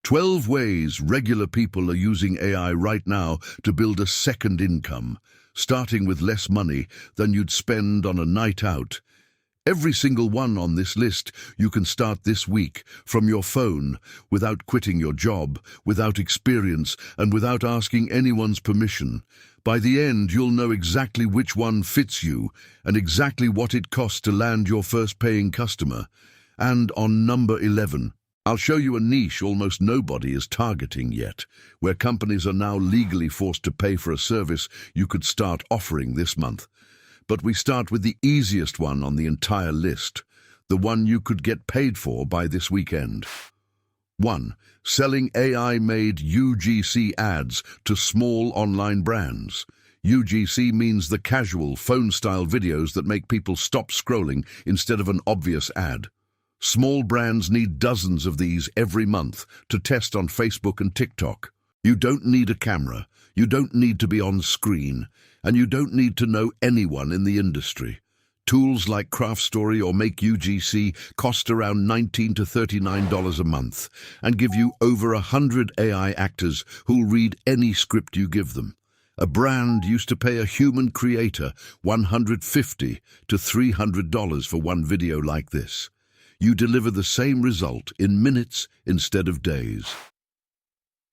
12 ways regular people are using AI right now to build a second income, starting with less money than you'd spend on a night out. Every single one on this list you can start this week from your phone, without quitting your job, without experience, and without asking anyone's permission. By the end, you'll know exactly which one fits you and exactly what it costs to land your first paying customer. And on number 11, I'll show you a niche almost nobody is targeting yet, where companies are now legally forced to pay for a service you could start offering this month. But we start with the easiest one on the entire list, the one you could get paid for by this weekend. 1. Selling AI-made UGC ads to small online brands. UGC means the casual, phone-style videos that make people stop scrolling instead of an obvious ad. Small brands need dozens of these every month to test on Facebook and TikTok. You don't need a camera, you don't need to be on screen, and you don't need to know anyone in the industry. Tools like CraftStory or Make UGC cost around $19 to $39 a month and give you over 100 AI actors who'll read any script you give them. A brand used to pay a human creator $150 to $300 for one video like this. You deliver the same result in minutes instead of days.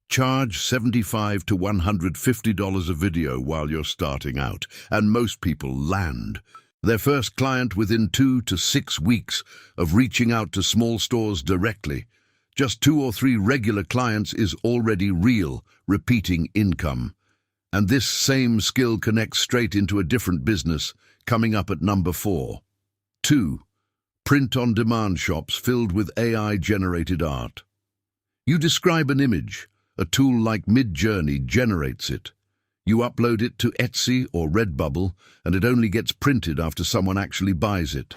Charge $75 to $150 a video while you're starting out, and most people land their first client within 2 to 6 weeks of reaching out to small stores directly. Just 2 or 3 regular clients is already real, repeating income. And this same skill connects straight into a different business, coming up at number 4. 2. Print-on-demand shops filled with AI-generated art. You describe an image. A tool like Midjourney generates it. You upload it to Etsy or Redbubble, and it only gets printed after someone actually buys it.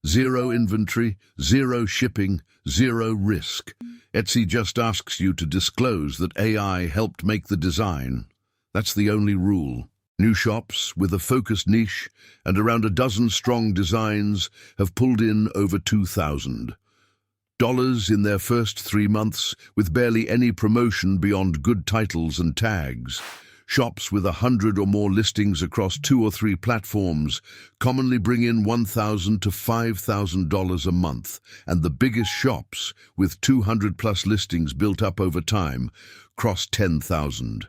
Zero inventory, zero shipping, zero risk. Etsy just asks you to disclose that AI helped make the design. That's the only rule. New shops with a focused niche and around a dozen strong designs have pulled in over $2,000 in their first 3 months, with barely any promotion beyond good titles and tags. Shops with 100 or more listings across 2 or 3 platforms commonly bring in $1,000 to $5,000 a month, and the biggest shops, with 200+ listings built up over time, cross $10,000.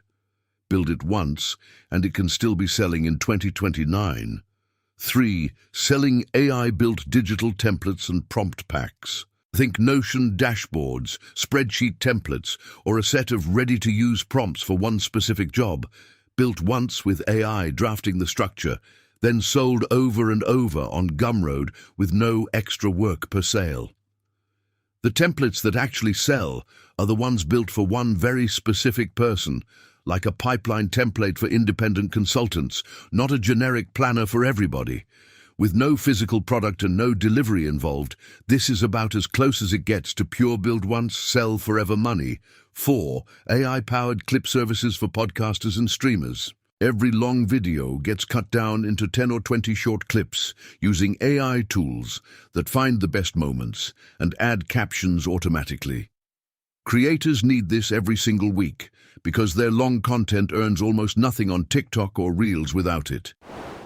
Build it once, and it can still be selling in 2029. 3. Selling AI-built digital templates and prompt packs. Think Notion dashboards, spreadsheet templates, or a set of ready-to-use prompts for one specific job, built once with AI drafting the structure, then sold over and over on Gumroad with no extra work per sale. The templates that actually sell are the ones built for one very specific person, like a pipeline template for independent consultants, not a generic planner for everybody. With no physical product and no delivery involved, this is about as close as it gets to pure build once, sell forever money. 4. AI-powered clip services for podcasters and streamers. Every long video gets cut down into 10 or 20 short clips using AI tools that find the best moments and add captions automatically. Creators need this every single week because their long content earns almost nothing on TikTok or Reels without it.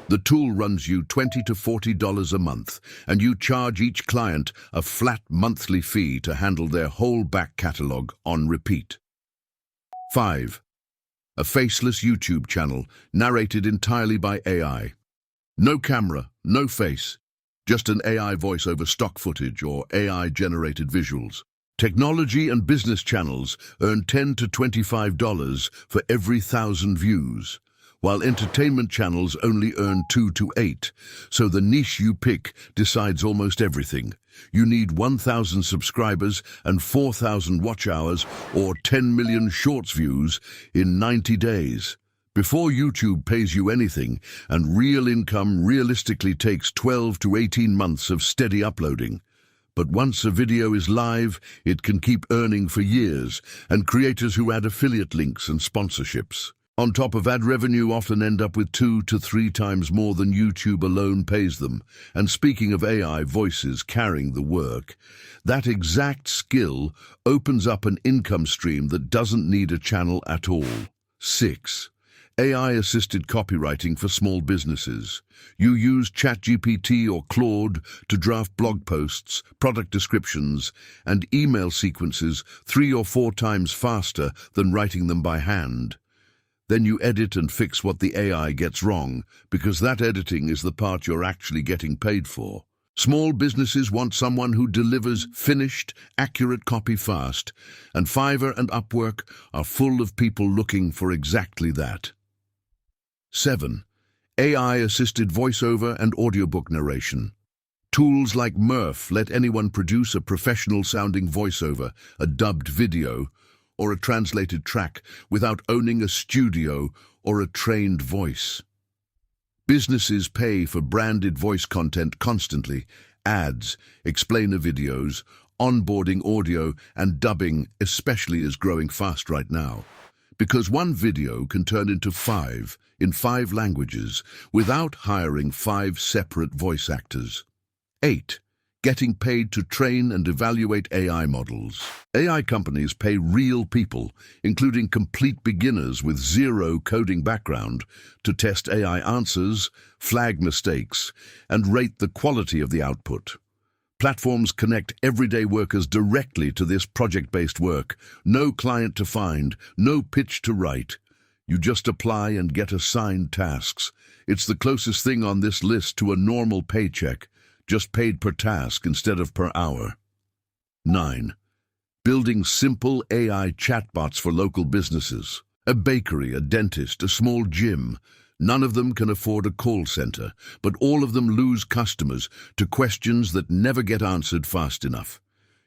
The tool runs you $20 to $40 a month, and you charge each client a flat monthly fee to handle their whole back catalog on repeat. 5. A faceless YouTube channel narrated entirely by AI. No camera, no face, just an AI voice over stock footage or AI-generated visuals. Technology and business channels earn $10 to $25 for every 1,000 views, while entertainment channels only earn 2 to 8, so the niche you pick decides almost everything. You need 1,000 subscribers and 4,000 watch hours or 10 million shorts views in 90 days. Before YouTube pays you anything, and real income realistically takes 12 to 18 months of steady uploading. But once a video is live, it can keep earning for years, and creators who add affiliate links and sponsorships. On top of ad revenue often end up with 2 to 3 times more than YouTube alone pays them. And speaking of AI voices carrying the work, that exact skill opens up an income stream that doesn't need a channel at all. 6. AI-assisted copywriting for small businesses. You use ChatGPT or Claude to draft blog posts, product descriptions, and email sequences 3 or 4 times faster than writing them by hand. Then you edit and fix what the AI gets wrong, because that editing is the part you're actually getting paid for. Small businesses want someone who delivers finished, accurate copy fast, and Fiverr and Upwork are full of people looking for exactly that. 7. AI-assisted voiceover and audiobook narration. Tools like Murph let anyone produce a professional-sounding voiceover, a dubbed video, or a translated track without owning a studio or a trained voice. Businesses pay for branded voice content constantly: ads, explainer videos, onboarding audio, and dubbing especially is growing fast right now. Because one video can turn into 5 in 5 languages without hiring 5 separate voice actors. 8. Getting paid to train and evaluate AI models. AI companies pay real people, including complete beginners with zero coding background, to test AI answers, flag mistakes, and rate the quality of the output. Platforms connect everyday workers directly to this project-based work. No client to find, no pitch to write. You just apply and get assigned tasks. It's the closest thing on this list to a normal paycheck, just paid per task instead of per hour. 9. Building simple AI chatbots for local businesses. A bakery, a dentist, a small gym. None of them can afford a call center, but all of them lose customers to questions that never get answered fast enough.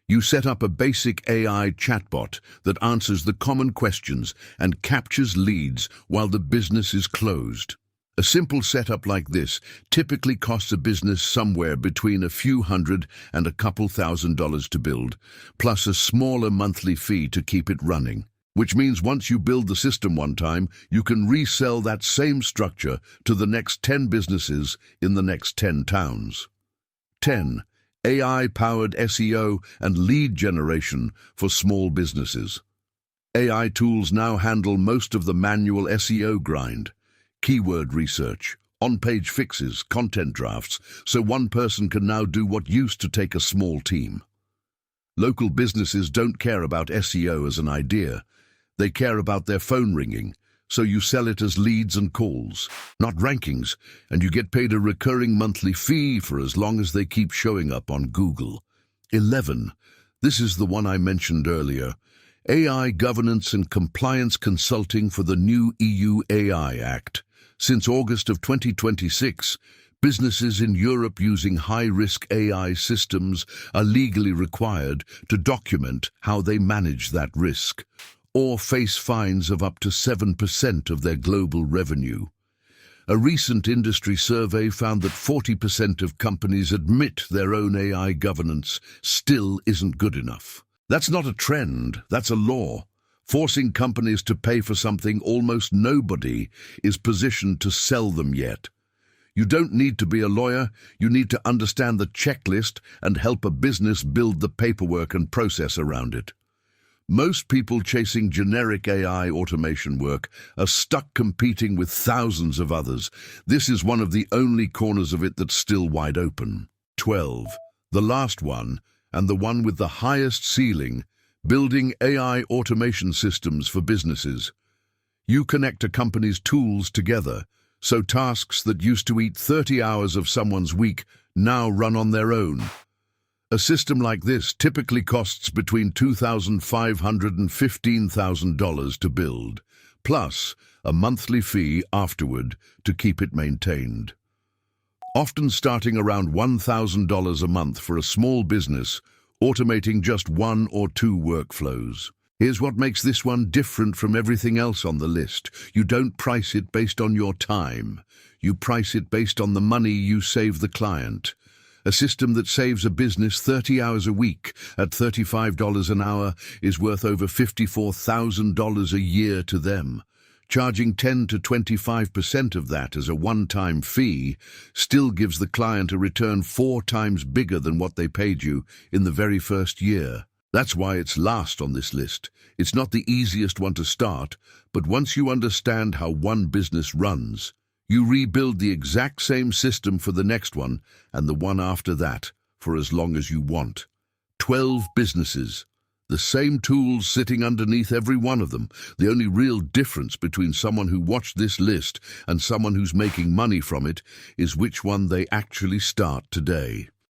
You set up a basic AI chatbot that answers the common questions and captures leads while the business is closed. A simple setup like this typically costs a business somewhere between a few hundred and a couple $1,000s to build, plus a smaller monthly fee to keep it running. Which means once you build the system one time, you can resell that same structure to the next 10 businesses in the next 10 towns. 10. AI-powered SEO and lead generation for small businesses. AI tools now handle most of the manual SEO grind. Keyword research, on-page fixes, content drafts, so one person can now do what used to take a small team. Local businesses don't care about SEO as an idea. They care about their phone ringing, so you sell it as leads and calls, not rankings, and you get paid a recurring monthly fee for as long as they keep showing up on Google. 11. This is the one I mentioned earlier. AI governance and compliance consulting for the new EU AI Act. Since August of 2026, businesses in Europe using high-risk AI systems are legally required to document how they manage that risk, or face fines of up to 7% of their global revenue. A recent industry survey found that 40% of companies admit their own AI governance still isn't good enough. That's not a trend, that's a law. Forcing companies to pay for something almost nobody is positioned to sell them yet. You don't need to be a lawyer, you need to understand the checklist and help a business build the paperwork and process around it. Most people chasing generic AI automation work are stuck competing with thousands of others. This is one of the only corners of it that's still wide open. 12. The last one, and the one with the highest ceiling, building AI automation systems for businesses. You connect a company's tools together, so tasks that used to eat 30 hours of someone's week now run on their own. A system like this typically costs between $2,500 and $15,000 to build, plus a monthly fee afterward to keep it maintained. Often starting around $1,000 a month for a small business, automating just 1 or 2 workflows. Here's what makes this one different from everything else on the list. You don't price it based on your time. You price it based on the money you save the client. A system that saves a business 30 hours a week at $35 an hour is worth over $54,000 a year to them. Charging 10 to 25% of that as a one-time fee still gives the client a return 4 times bigger than what they paid you in the very first year. That's why it's last on this list. It's not the easiest one to start, but once you understand how one business runs, you rebuild the exact same system for the next one and the one after that for as long as you want. 12 businesses. The same tools sitting underneath every one of them. The only real difference between someone who watched this list and someone who's making money from it is which one they actually start today.